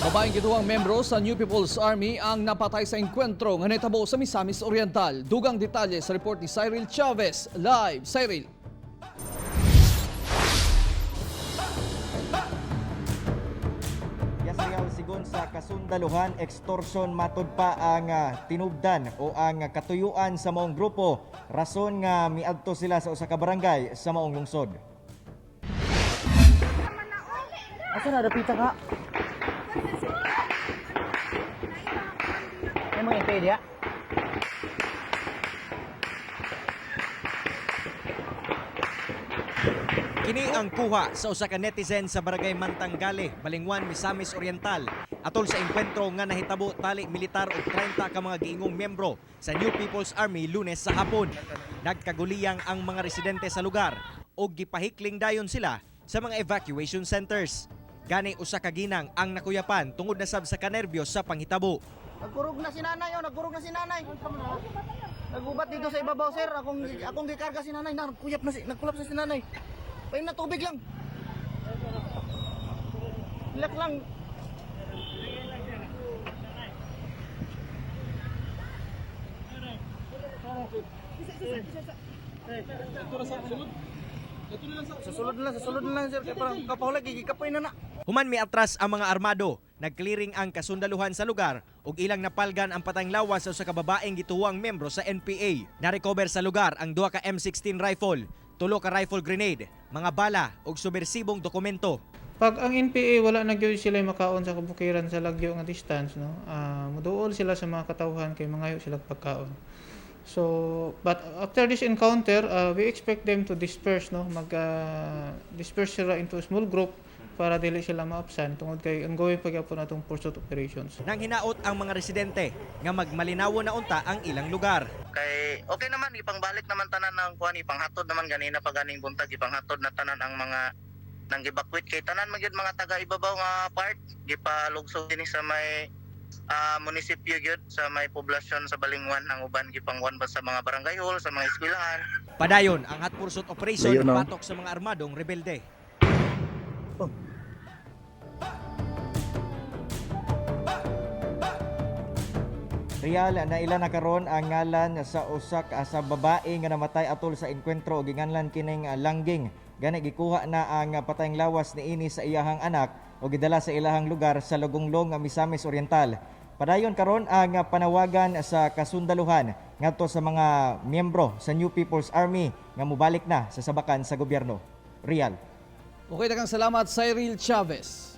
Babaeng gituang membro sa New People's Army ang napatay sa engkwentro nga nahitabo sa Misamis Oriental. Dugang detalye sa report ni Cyril Chavez. Live, Cyril. Yasrial sigon sa kasundaluhan, extortion matud pa ang tinubdan o ang katuyuan sa maong grupo. Rason nga miadto sila sa usa ka barangay sa maong lungsod. Asa na dapita ka? May mga ipay diya? Kini ang kuha sa usa ka netizen sa barangay Mantanggali, Balingwan, Misamis Oriental. Atol sa engkwentro nga nahitabo tali militar og 30 ka mga giingong miyembro sa New People's Army Lunes sa hapon. Nagkaguliyang ang mga residente sa lugar og gipahikling dayon sila sa mga evacuation centers. Gani usa ka ginang ang nakuyapan tungod na sab sa kanerbiyos sa panghitabo. Nagkurog na si nanay, nagkurog na si nanay. Nagubat dito sa ibabaw, sir. Akong gikarga si nanay, nagkulap na si nanay. Pahin na tubig lang. Hilak lang. Sa sulod na lang, sir. Kaya parang kapahulag, gigikapoy na na. Human mi atras ang mga armado, nag-clearing ang kasundaluhan sa lugar ug ilang napalgan ang patayng lawas sa usa ka babaeng gituwang membro sa NPA. Na-recover sa lugar ang 2 ka M16 rifle, 3 ka rifle grenade, mga bala ug subversibong dokumento. Pag ang NPA wala na gyud sila makaon sa kabukiran sa lagyo nga distance, no, muduol sila sa mga katawhan kay mangayo sila pagkaon. So, but after this encounter, we expect them to disperse, no, disperse sila into a small group para dili sila maabsan tungod kay ongoing pagyapon atong pursuit operations. Nang hinaot ang mga residente nga magmalinawo na unta ang ilang lugar. Kay okay naman ipangbalik naman tanan ng kuan ipanghatod naman ganina pa ganing buntag ipanghatod na tanan ang mga nang gibakwit kay tanan magyud mga taga ibabaw nga part gipalugsog dinhi sa may munisipyo gyud sa may poblasyon sa Balingwan ang uban gipangwan ba sa mga barangay hall sa mga eskwelahan. Padayon ang hot pursuit operation patok sa mga armadong rebelde. Real na ila na karon ang ngalan sa usak sa babae nga namatay atol sa engkwentro ginganlan kining langging. Gani gikuha na ang patayng lawas niini sa iyahang anak o gidala sa ilahang lugar sa Lugonglong, Misamis Oriental. Padayon karon ang panawagan sa kasundaluhan ngadto sa mga miyembro sa New People's Army nga mobalik na sa sabakan sa gobyerno. Real. Okay, daghang salamat, Cyril Chavez.